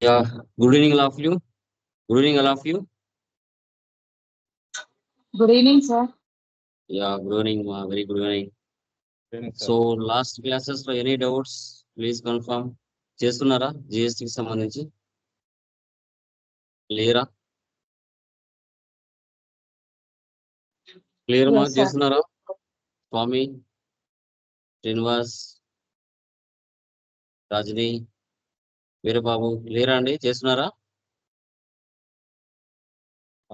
Yeah, good evening, all of you. Good evening, all of you. Good evening, sir. Yeah, good evening, very good evening. So, last classes లో any doubts? Please confirm. చేస్తున్నారా GST కి సంబంధించి క్లియరా మా Yes, sir. చేస్తున్నారా స్వామి శ్రీనివాస్ రాజని వీరబాబు క్లియరా అండి చేస్తున్నారా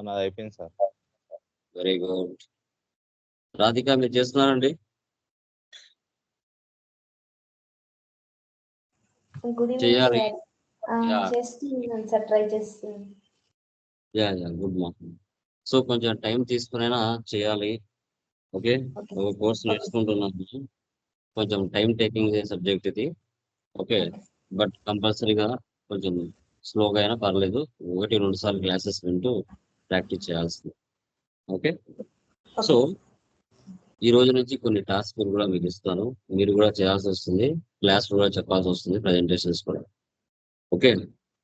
నాది అయిపోయింది సార్. Very good. రాధిక మీరు చేస్తున్నారండి గుడ్ ఈవినింగ్ చేయాలి. సార్. Yeah. చేస్తున్నాను సార్, ట్రై చేస్తున్నాను. Yeah good morning. సో కొంచెం టైం తీసుకునైనా చేయాలి. ఓకే, ఓకే ఒక కోర్స్ నేర్చుకుంటున్నాను, కొంచెం టైం టేకింగ్ సబ్జెక్ట్ ఇది. ఓకే, బట్ కంపల్సరీగా కొంచెం స్లోగా అయినా పర్లేదు, 1-2 సార్లు క్లాసెస్ వింటూ ప్రాక్టీస్ చేయాల్సింది. ఓకే, సో ఈ రోజు నుంచి కొన్ని టాస్క్ కూడా మీకు ఇస్తాను, మీరు కూడా చేయాల్సి వస్తుంది, క్లాస్ కూడా చెప్పాల్సి వస్తుంది, ప్రజెంటేషన్స్ కూడా. ఓకే,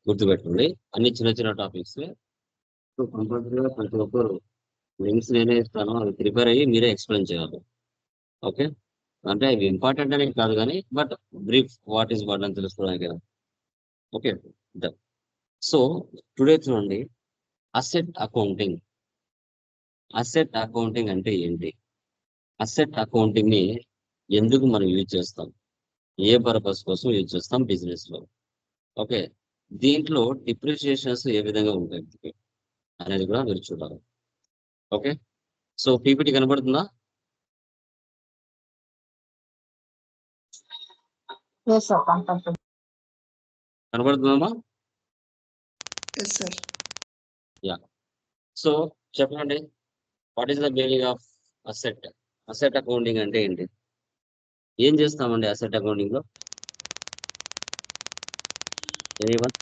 గుర్తుపెట్టుకోండి, అన్ని చిన్న చిన్న టాపిక్స్. సో కంపల్సరీగా ప్రతి ఒక్కరు లింక్స్ నేనే ఇస్తాను, అవి ప్రిపేర్ అయ్యి మీరే ఎక్స్ప్లెయిన్ చేయాలి. ఓకే, అంటే అవి ఇంపార్టెంట్ అనేది కాదు కానీ but brief what is what అని తెలుసుకోవడానికి. ఓకే, సో టుడే చూడండి, అసెట్ అకౌంటింగ్. అసెట్ అకౌంటింగ్ అంటే ఏంటి, అసెట్ అకౌంటింగ్ ని ఎందుకు మనం యూజ్ చేస్తాం, ఏ పర్పస్ కోసం యూజ్ చేస్తాం బిజినెస్ లో. ఓకే, దీంట్లో డిప్రిషియేషన్స్ ఏ విధంగా ఉంటాయి అనేది కూడా మీరు చూడాలి. ఓకే, సో పీపీటీ కనబడుతుందా? Yes, sir. Comfortable. కనబడుతుందమ్మా? Yes, sir. సో చెప్పండి, what is the meaning of asset? Asset accounting అంటే ఏంటి, ఏం చేస్తామండి అసెట్ అకౌంటింగ్ లో? ఎనీవన్?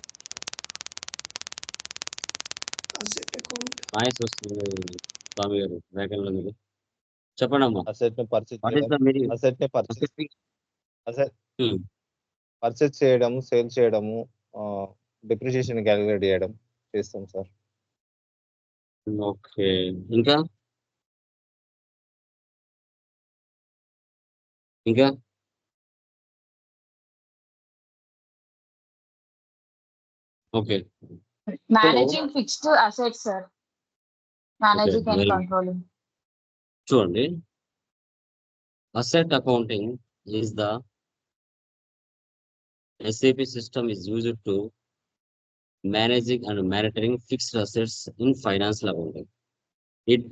Asset account. నాయస్ వస్తుంది స్వామి గారు వేగంలో మీరు చెప్పండి అమ్మా. అసెట్ ని purchase what is the meaning? Asset ని పర్చేజ్ చేయడము, సేల్ చేయడము, డిప్రిషియేషన్ క్యాలిక్యులేట్ చేయడం చేస్తాం సార్. ఓకే, ఇంకా ఇంకా okay, Managing fixed assets, sir. Managing and very- controlling. చూడండి, asset accounting is the SAP system is used to managing and monitoring fixed assets in financial accounting. It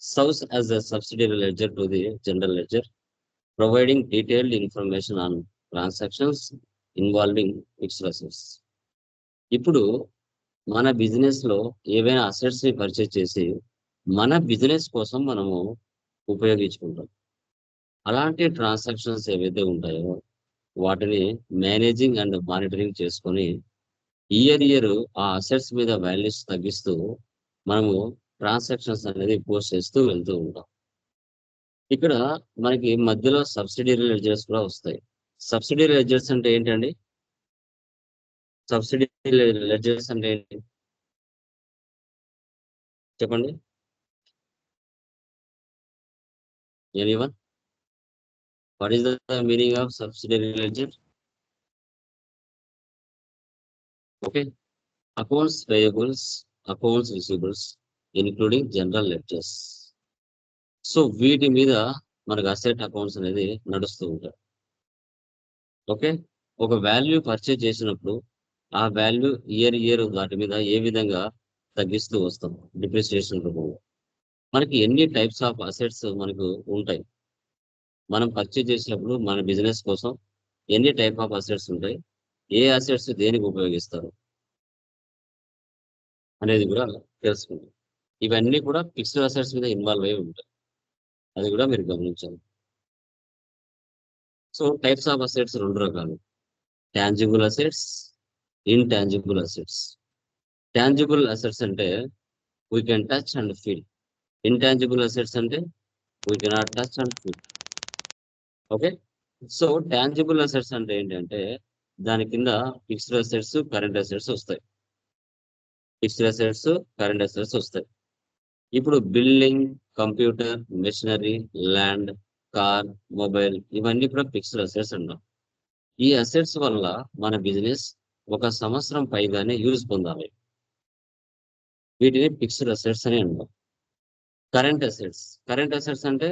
serves as a subsidiary ledger to the general ledger, providing detailed information on transactions involving fixed assets. ఇప్పుడు మన business లో ఏవైనా assets ని purchase చేసి మన business కోసం మనము ఉపయోగించుకుంటాం. అలాంటి ట్రాన్సాక్షన్స్ ఏవైతే ఉంటాయో వాటిని మేనేజింగ్ అండ్ మానిటరింగ్ చేసుకొని ఇయర్ ఆ అసెట్స్ మీద వాల్యూస్ తగ్గిస్తూ మనము ట్రాన్సాక్షన్స్ అనేది పోస్ట్ చేస్తూ వెళ్తూ ఉంటాం. ఇక్కడ మనకి మధ్యలో సబ్సిడరీ లెడ్జర్స్ కూడా వస్తాయి. సబ్సిడరీ లెడ్జర్స్ అంటే ఏంటండి? సబ్సిడరీ లెడ్జర్స్ అంటే ఏంటి చెప్పండి, anyone? What is the meaning of subsidiary ledger? Okay, accounts payables, accounts receivables including general ledgers. So వీటి మీద మనకు అసెట్ అకౌంట్స్ అనేది నడుస్తూ ఉంటాయి. ఓకే, ఒక వాల్యూ పర్చేజ్ చేసినప్పుడు ఆ వాల్యూ ఇయర్ వాటి మీద ఏ విధంగా తగ్గిస్తూ వస్తాం డిప్రిసియేషన్ రూపంలో. మనకి ఎన్ని టైప్స్ ఆఫ్ అసెట్స్ మనకు ఉంటాయి, మనం పర్చేజ్ చేసినప్పుడు మన బిజినెస్ కోసం ఎన్ని టైప్ ఆఫ్ అసెట్స్ ఉంటాయి, ఏ అసెట్స్ దేనికి ఉపయోగిస్తారు అనేది కూడా తెలుసుకుంటాం. ఇవన్నీ కూడా ఫిక్స్డ్ అసెట్స్ మీద ఇన్వాల్వ్ అయి ఉంటాయి, అది కూడా మీరు గమనించాలి. సో టైప్స్ ఆఫ్ అసెట్స్ 2 రకాలు, tangible assets, intangible assets. Tangible assets అంటే we can touch and feel, intangible assets అంటే we cannot touch and feel. Okay, so tangible assets అంటే ఏంటంటే దాని కింద ఫిక్స్డ్ అసెట్స్, కరెంట్ అసెట్స్ వస్తాయి. ఫిక్స్డ్ అసెట్స్, కరెంట్ అసెట్స్ వస్తాయి. ఇప్పుడు building, computer, machinery, land, car, mobile ఇవన్నీ కూడా ఫిక్స్డ్ అసెట్స్ అంటాం. ఈ అసెట్స్ వల్ల మన బిజినెస్ ఒక సంవత్సరం పైగానే యూజ్ పొందాలి. వీటిని ఫిక్స్డ్ అసెట్స్ అని అంటాం. కరెంట్ అసెట్స్ అంటే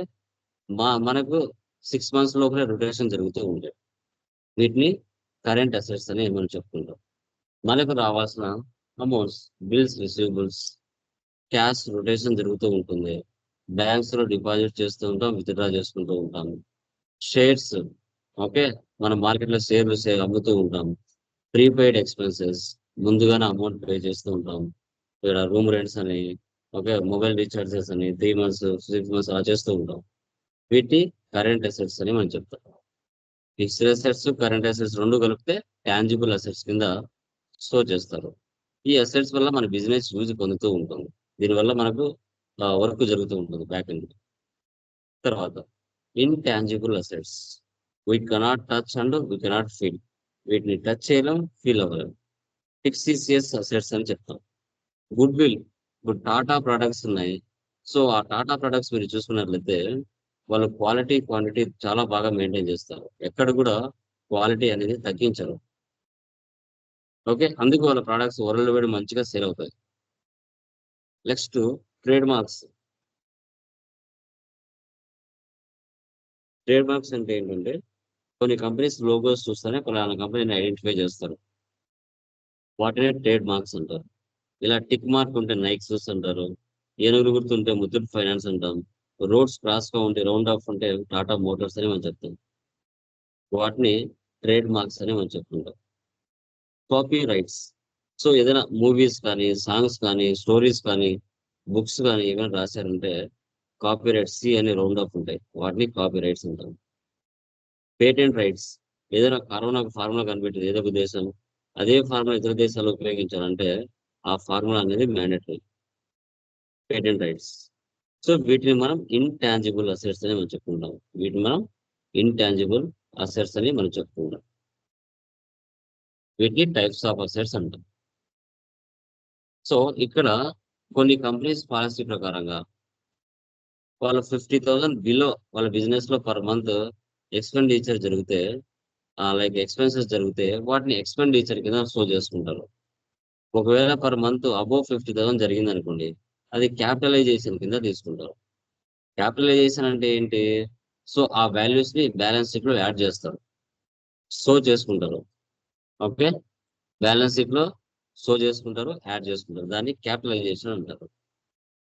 మనకు 6 months లోపలే రొటేషన్ జరుగుతూ ఉంటాయి. వీటిని కరెంట్ అసెట్స్ అని మనం చెప్పుకుంటాం. మనకు రావాల్సిన amounts, bills, receivables, cash rotation జరుగుతూ ఉంటుంది. బ్యాంక్స్ లో డిపాజిట్ చేస్తూ ఉంటాం, విత్డ్రా చేసుకుంటూ ఉంటాం. షేర్స్, ఓకే, మన మార్కెట్ లో షేర్లు అమ్ముతూ ఉంటాం. ప్రీపెయిడ్ ఎక్స్పెన్సెస్, ముందుగానే అమౌంట్ పే చేస్తూ ఉంటాం. ఇక్కడ రూమ్ రెంట్స్ అని, ఓకే, మొబైల్ రీఛార్జెస్ అని 3 months 6 months అలా చేస్తూ ఉంటాం. వీటి కరెంట్ అసెట్స్ అని మనం చెప్తాం. ఫిక్స్డ్ అసెట్స్, కరెంట్ అసెట్స్ రెండు కలిపితే టాంజిబుల్ అసెట్స్ కింద స్టోర్ చేస్తారు. ఈ అసెట్స్ వల్ల మన బిజినెస్ యూజ్ పొందుతూ ఉంటుంది. దీనివల్ల మనకు వర్క్ జరుగుతూ ఉంటుంది బ్యాక్ ఎండ్. తర్వాత intangible assets, we cannot touch and we cannot feel. వీటిని టచ్ చేయలేం, ఫీల్ అవ్వలేం. ఫిక్సియస్ అసెట్స్ అని చెప్తాం. గుడ్ విల్, ఇప్పుడు టాటా ప్రొడక్ట్స్ ఉన్నాయి. సో ఆ టాటా ప్రొడక్ట్స్ మీరు చూసుకున్నట్లయితే వాళ్ళు క్వాలిటీ, క్వాంటిటీ చాలా బాగా మెయింటైన్ చేస్తారు. ఎక్కడ కూడా క్వాలిటీ అనేది తగ్గించరు. ఓకే, అందుకు వాళ్ళ ప్రొడక్ట్స్ వరల్డ్ వైడ్ మంచిగా సేల్ అవుతాయి. Next trade marks. Trade marks అంటే ఏంటంటే కొన్ని కంపెనీస్ లోగోస్ చూస్తేనే పలానా కంపెనీని ఐడెంటిఫై చేస్తారు. వాటినే ట్రేడ్ మార్క్స్ అంటారు. ఇలా టిక్ మార్క్ ఉంటే నైక్ షూస్ అంటారు. ఏనుగురు గుర్తుంటే ముత్తూట్ ఫైనాన్స్ అంటాం. రోడ్స్ క్రాస్ గా ఉంటే రౌండ్ ఆఫ్ ఉంటే టాటా మోటార్స్ అని మనం చెప్తాం. వాటిని ట్రేడ్ మార్క్స్ అని మనం చెప్పుకుంటాం. కాపీ రైట్స్, సో ఏదైనా మూవీస్ కానీ, సాంగ్స్ కానీ, స్టోరీస్ కానీ, బుక్స్ కానీ ఏమైనా రాశారంటే కాపీ రైట్స్, సి అని రౌండ్ ఆఫ్ ఉంటాయి. వాటిని కాపీ రైట్స్ అంటాం. పేటెంట్ రైట్స్, ఏదైనా ఫార్ములా కనిపెట్టింది ఏదో ఒక దేశం, అదే ఫార్ములా ఇతర దేశాలు ఉపయోగించాలంటే ఆ ఫార్ములా అనేది మ్యాండేటరీ. Patent rights. సో వీటిని మనం ఇంటాంజిబుల్ అసెట్స్ అని మనం చెప్పుకుంటాం. వీటిని మనం ఇంటాంజిబుల్ అసెట్స్ అని మనం చెప్పుకుంటాం. వీటిని టైప్స్ ఆఫ్ అసెట్స్ అంటాం. సో ఇక్కడ కొన్ని కంపెనీస్ పాలసీ ప్రకారంగా వాళ్ళు 50,000 బిలో వాళ్ళ బిజినెస్ లో పర్ మంత్ ఎక్స్పెండిచర్ జరిగితే, లైక్ ఎక్స్పెన్సెస్ జరిగితే వాటిని ఎక్స్పెండిచర్ కింద షో చేసుకుంటారు. ఒకవేళ పర్ మంత్ అబోవ్ 50,000 జరిగింది అనుకోండి, అది క్యాపిటలైజేషన్ కింద తీసుకుంటారు. క్యాపిటలైజేషన్ అంటే ఏంటి? సో ఆ వాల్యూస్ ని బ్యాలెన్స్ షీట్ లో యాడ్ చేస్తారు, షో చేసుకుంటారు. ఓకే, బ్యాలెన్స్ షీట్ లో షో చేసుకుంటారు, యాడ్ చేసుకుంటారు. దాన్ని క్యాపిటలైజేషన్ అంటారు.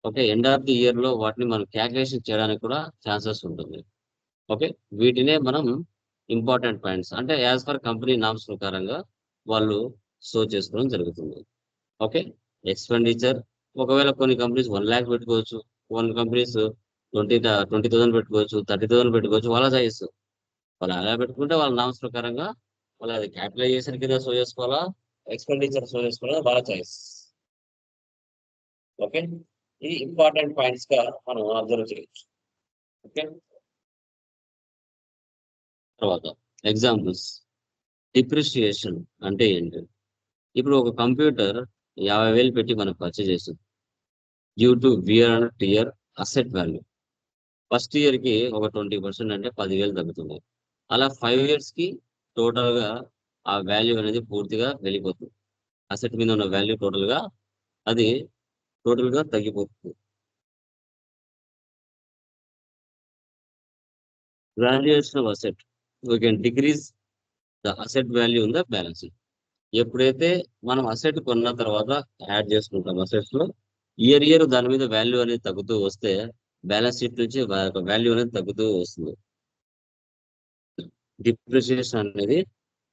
Okay, end of the year లో వాటిని మనం క్యాల్కులేషన్ చేయడానికి కూడా ఛాన్సెస్ ఉంటుంది. ఓకే, వీటినే మనం ఇంపార్టెంట్ పాయింట్స్ అంటే యాజ్ పర్ కంపెనీ నామ్స్ ప్రకారంగా వాళ్ళు షో చేసుకోవడం జరుగుతుంది. ఓకే, ఎక్స్పెండిచర్ ఒకవేళ కొన్ని కంపెనీస్ 1 lakh పెట్టుకోవచ్చు, కొన్ని కంపెనీస్ 20,000 పెట్టుకోవచ్చు, 30,000 పెట్టుకోవచ్చు. వాళ్ళ చాయిస్. వాళ్ళు అలా పెట్టుకుంటే వాళ్ళ నామ్స్ ప్రకారంగా వాళ్ళు అది క్యాపిటలైజేషన్ కింద షో చేసుకోవాలా, ఎక్స్పెండిచర్ షో చేసుకోవాలా, వాళ్ళ చాయిస్. ఓకే, ఇది ఇంపార్టెంట్ పాయింట్స్ గా మనం అబ్జర్వ్ చేయొచ్చు. ఓకే, తర్వాత ఎగ్జాంపుల్స్. డిప్రిషియేషన్ అంటే ఏంటి? ఇప్పుడు ఒక కంప్యూటర్ 50,000 పెట్టి మనం పర్చేజ్ చేస్తుంది. Due to wear and tear asset value. First year కి ఒక 20% అంటే 10,000 తగ్గుతుంది. అలా 5 years కి టోటల్ గా ఆ వాల్యూ అనేది పూర్తిగా వెళ్ళిపోతుంది. అసెట్ మీద ఉన్న వాల్యూ టోటల్ గా తగ్గిపోతుంది. Valuation of asset, we can decrease the asset value in the balance sheet. ఎప్పుడైతే మనం అసెట్ కొన్న తర్వాత యాడ్ చేసుకుంటాం అసెట్స్ లో, ఇయర్ దాని మీద వాల్యూ అనేది తగ్గుతూ వస్తే బ్యాలెన్స్ షీట్ నుంచి వాల్యూ అనేది తగ్గుతూ వస్తుంది. డిప్రిషియేషన్ అనేది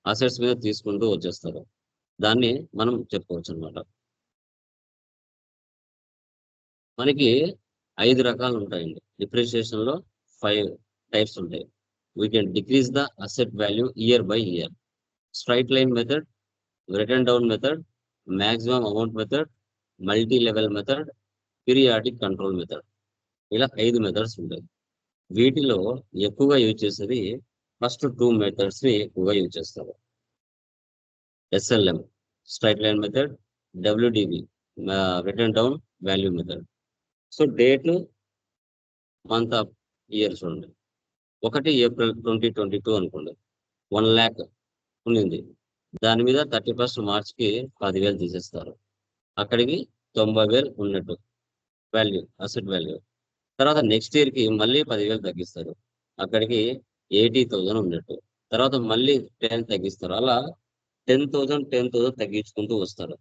అసెట్స్ మీద తీసుకుంటూ వచ్చేస్తారు. దాన్ని మనం చెప్పుకోవచ్చు అనమాట. మనకి 5 రకాలు ఉంటాయండి. డిప్రిషియేషన్ లో 5 types ఉంటాయి. We can decrease the asset value year by year. Straight line method, return down method, maximum amount method, multi level method, periodic control method. ఇలా 5 మెథడ్స్ ఉంటాయి. వీటిలో ఎక్కువగా యూజ్ చేసేది ఫస్ట్ 2 methods ని ఎక్కువగా యూజ్ చేస్తారు. SLM, straight line method, WDV, written down value method. So date, month of year చూడండి. 1 April 2022 అనుకోండి. 1 lakh ఉండింది. దాని మీద 31st మార్చ్కి 10,000 తీసేస్తారు. అక్కడికి 90,000 ఉన్నట్టు వాల్యూ, అసెట్ వాల్యూ. తర్వాత నెక్స్ట్ ఇయర్కి మళ్ళీ 10,000 తగ్గిస్తారు. అక్కడికి 80,000 ఉన్నట్టు. తర్వాత మళ్ళీ 10 తగ్గిస్తారు. అలా 10,000 తగ్గించుకుంటూ వస్తారు.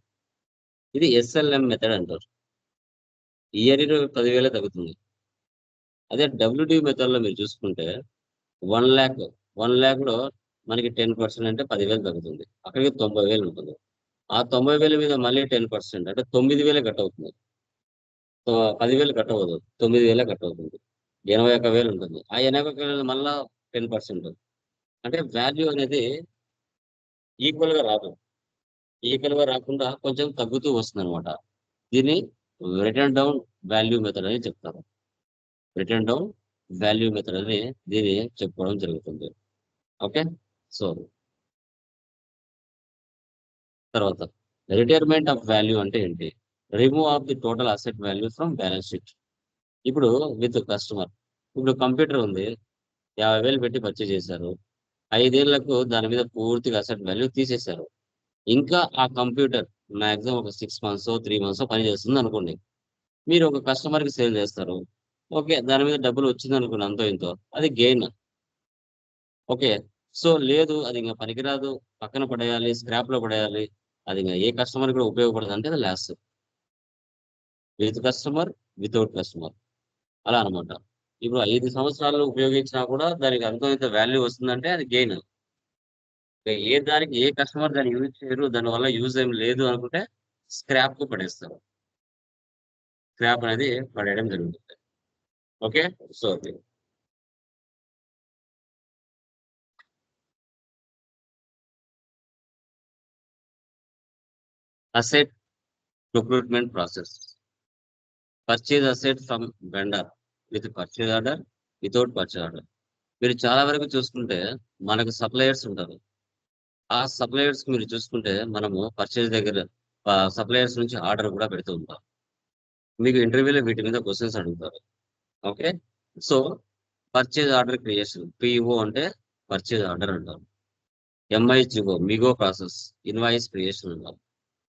ఇది SLM మెథడ్ అంటారు. ఇయర్ 10,000 తగ్గుతుంది. అదే WD మెథడ్ లో మీరు చూసుకుంటే 1 lakh, 1 lakh లో మనకి 10% అంటే 10,000 తగ్గుతుంది. అక్కడికి 90,000 ఉంటుంది. ఆ 90,000 మీద మళ్ళీ 10% అంటే 9,000 కట్ అవుతుంది. 10,000 కట్ అవ్వదు, 9,000 కట్ అవుతుంది. 81,000 ఉంటుంది. ఆ 81,000 మళ్ళా 10%. అంటే వాల్యూ అనేది ఈక్వల్ గా రాదు. ఈక్వల్ గా రాకుండా కొంచెం తగ్గుతూ వస్తుంది అనమాట. దీన్ని రిటర్న్ డౌన్ వాల్యూ మెథడ్ అని చెప్తారు. రిటర్న్ డౌన్ వాల్యూ మెథడ్ అని దీన్ని చెప్పుకోవడం జరుగుతుంది. ఓకే, సో తర్వాత రిటైర్మెంట్ ఆఫ్ వాల్యూ అంటే ఏంటి? Remove of the total asset value from balance sheet. ఇప్పుడు విత్ కస్టమర్, ఇప్పుడు కంప్యూటర్ ఉంది, 50,000 పెట్టి పర్చేజ్ చేశారు. 5 ఏళ్లకు దాని మీద పూర్తిగా అసెట్ వాల్యూ తీసేశారు. ఇంకా ఆ కంప్యూటర్ మాక్సిమం ఒక 6 months 3 months పని చేస్తుంది అనుకోండి. మీరు ఒక కస్టమర్ కి సేల్ చేస్తారు. ఓకే, దాని మీద డబ్బులు వచ్చింది అనుకోండి, అంతో ఇంతో, అది గెయిన్. ఓకే, సో లేదు అది ఇంకా పనికిరాదు, పక్కన పడేయాలి, స్క్రాప్ లో పడేయాలి, అది ఇంకా ఏ కస్టమర్ కూడా ఉపయోగపడదు అంటే అది loss. With customer, without customer, అలా అనమాట. ఇప్పుడు 5 సంవత్సరాలు ఉపయోగించినా కూడా దానికి అంతో ఇంత వాల్యూ వస్తుందంటే అది గెయిన్. ఏ దానికి ఏ కస్టమర్ దాన్ని యూజ్ చేయరు, దాని వల్ల యూజ్ ఏం లేదు అనుకుంటే స్క్రాప్ కు పడేస్తారు. స్క్రాప్ అనేది పడేయడం జరుగుతుంది. Okay, so asset procurement process. Purchase asset from vendor with purchase order, without purchase order. మీరు చాలా వరకు చూసుకుంటే మనకు సప్లయర్స్ ఉంటారు. ఆ సప్లయర్స్ మీరు చూసుకుంటే మనము పర్చేజ్ దగ్గర సప్లయర్స్ నుంచి ఆర్డర్ కూడా పెడుతూ ఉంటాం. మీకు ఇంటర్వ్యూలో వీటి మీద క్వశ్చన్స్ అడుగుతారు. Okay, so purchase order creation, PO అంటే పర్చేజ్ ఆర్డర్ అంటారు. MIGO, మిగో ప్రాసెస్, ఇన్వాయిస్ క్రియేషన్ అంటాం.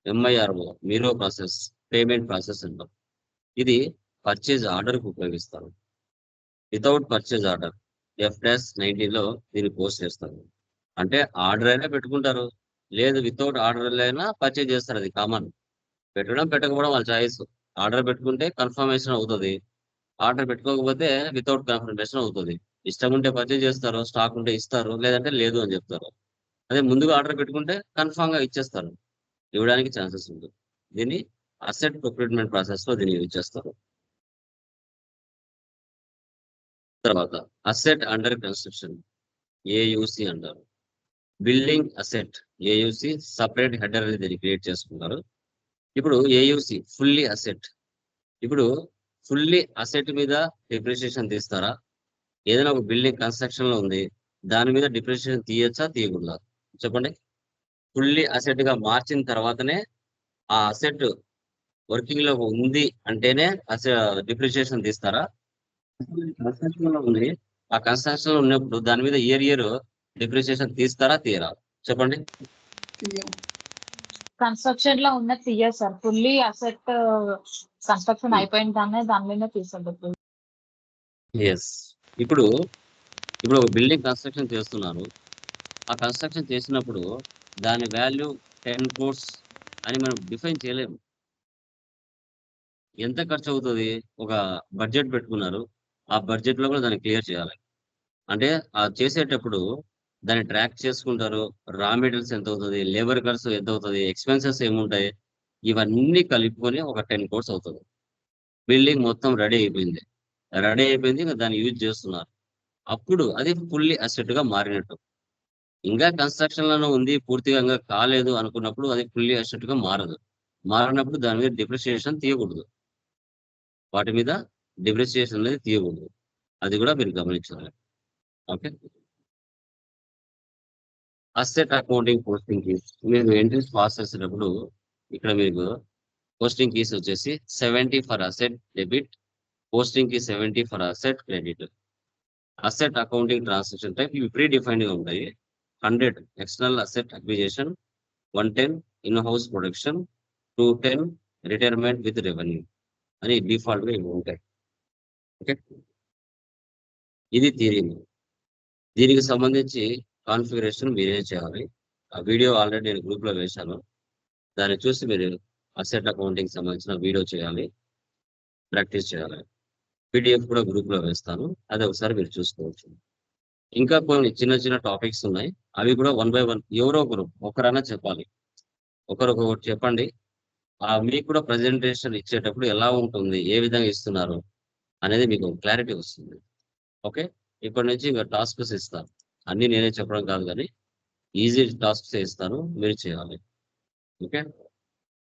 MIRO, మీరో ప్రాసెస్, పేమెంట్ ప్రాసెస్ అంటాం. ఇది పర్చేజ్ ఆర్డర్ కు ఉపయోగిస్తారు. వితౌట్ పర్చేజ్ ఆర్డర్ F-19లో దీన్ని పోస్ట్ చేస్తారు. అంటే ఆర్డర్ అయినా పెట్టుకుంటారు, లేదు వితౌట్ ఆర్డర్ అయినా పర్చేజ్ చేస్తారు. అది కామన్. పెట్టడం పెట్టకపోవడం వాళ్ళ చాయిస్. ఆర్డర్ పెట్టుకుంటే కన్ఫర్మేషన్ అవుతుంది, ఆర్డర్ పెట్టుకోకపోతే వితౌట్ కన్ఫర్మేషన్ అవుతుంది. ఇష్టం ఉంటే పర్చేజ్ చేస్తారు, స్టాక్ ఉంటే ఇస్తారు, లేదంటే లేదు అని చెప్తారు. అదే ముందుగా ఆర్డర్ పెట్టుకుంటే కన్ఫామ్ గా ఇచ్చేస్తారు, ఇవ్వడానికి ఛాన్సెస్ ఉంటుంది. దీన్ని అసెట్ ప్రొక్యూర్మెంట్ ప్రాసెస్ లో దీన్ని యూజ్ చేస్తారు. తర్వాత అసెట్ అండర్ కన్స్ట్రక్షన్, AUC అంటారు. Building asset, AUC separate header అనేది దీన్ని క్రియేట్ చేసుకుంటారు. ఇప్పుడు AUC ఫుల్లీ అసెట్. ఇప్పుడు ఫుల్లీ అసెట్ మీద డిప్రిసియేషన్ తీస్తారా? ఏదైనా ఒక బిల్డింగ్ కన్స్ట్రక్షన్ లో ఉంది, దాని మీద డిప్రిసియేషన్ తీయచ్చా, తీయకూడదా? చెప్పండి. ఫుల్లీ అసెట్ గా మార్చిన తర్వాతనే ఆ అసెట్ వర్కింగ్ లో ఉంది అంటేనే డిప్రిసియేషన్ తీస్తారా? కన్స్ట్రక్షన్ లో ఉంది, ఆ కన్స్ట్రక్షన్ లో ఉన్నప్పుడు దాని మీద ఇయర్ డిప్రిసియేషన్ తీస్తారా, తీయరా? చెప్పండి. తీయం. కన్స్ట్రక్షన్ లో ఉన్న తీయర్ సార్, ఫుల్లీ అసెట్ కన్స్ట్రక్షన్ అయిపోయిన దాని మీద తీసుకోండి. ఎస్. ఇప్పుడు ఒక బిల్డింగ్ కన్స్ట్రక్షన్ చేస్తున్నారు. ఆ కన్స్ట్రక్షన్ చేసినప్పుడు దాని వాల్యూ 10 crores అని మనం డిఫైన్ చేయలేము. ఎంత ఖర్చు అవుతుంది? ఒక బడ్జెట్ పెట్టుకున్నారు, ఆ బడ్జెట్ లో కూడా దాన్ని క్లియర్ చేయాలి. అంటే ఆ చేసేటప్పుడు దాన్ని ట్రాక్ చేసుకుంటారు. రా మెటీరియల్స్ ఎంత అవుతుంది, లేబర్ ఖర్చు ఎంత అవుతుంది, ఎక్స్పెన్సెస్ ఏముంటాయి, ఇవన్నీ కలుపుకొని ఒక 10 crores అవుతుంది. బిల్డింగ్ మొత్తం రెడీ అయిపోయింది, ఇంకా దాన్ని యూజ్ చేస్తున్నారు. అప్పుడు అది ఫుల్లీ అసెట్ గా మారినట్టు. ఇంకా కన్స్ట్రక్షన్ లోనే ఉంది, పూర్తిగా ఇంకా కాలేదు అనుకున్నప్పుడు అది ఫుల్లీ అసెట్ గా మారినప్పుడు దాని మీద డిప్రిసియేషన్ తీయకూడదు. వాటి మీద డిప్రిసియేషన్ అనేది తీయకూడదు. అది కూడా మీరు గమనించాలి. Okay. Asset accounting posting keys మీరు ఎంట్రీస్ పాస్ చేసేటప్పుడు ఇక్కడ మీకు పోస్టింగ్ కీస్ వచ్చేసి 70 for asset debit, posting key 70 for asset credit. Asset accounting transaction type ఇవి ప్రీ డిఫైన్డ్ గా ఉంటాయి. 100 external asset acquisition, 110 in house production, 210 retirement with revenue అని default గా ఇవి ఉంటాయి. ఓకే, ఇది థియరీ. దీనికి సంబంధించి కాన్ఫిగరేషన్ మీరే చేయాలి. ఆ వీడియో ఆల్రెడీ నేను గ్రూప్ లో వేశాను. దాన్ని చూసి మీరు అసెట్ అకౌంటింగ్ సంబంధించిన వీడియో చేయాలి, ప్రాక్టీస్ చేయాలి. పీడిఎఫ్ కూడా గ్రూప్ లో వేస్తాను, అది ఒకసారి మీరు చూసుకోవచ్చు. ఇంకా కొన్ని చిన్న చిన్న టాపిక్స్ ఉన్నాయి, అవి కూడా 1 by 1 ఎవరో ఒకరైనా చెప్పాలి. ఒకరొకటి చెప్పండి. మీకు కూడా ప్రజెంటేషన్ ఇచ్చేటప్పుడు ఎలా ఉంటుంది, ఏ విధంగా ఇస్తున్నారు అనేది మీకు క్లారిటీ వస్తుంది. ఓకే, ఇప్పటి నుంచి ఇంకా టాస్క్స్ ఇస్తాను. అన్ని నేనే చెప్పడం కాదు కానీ ఈజీ టాస్క్స్ ఇస్తాను, మీరు చేయాలి. ఓకే.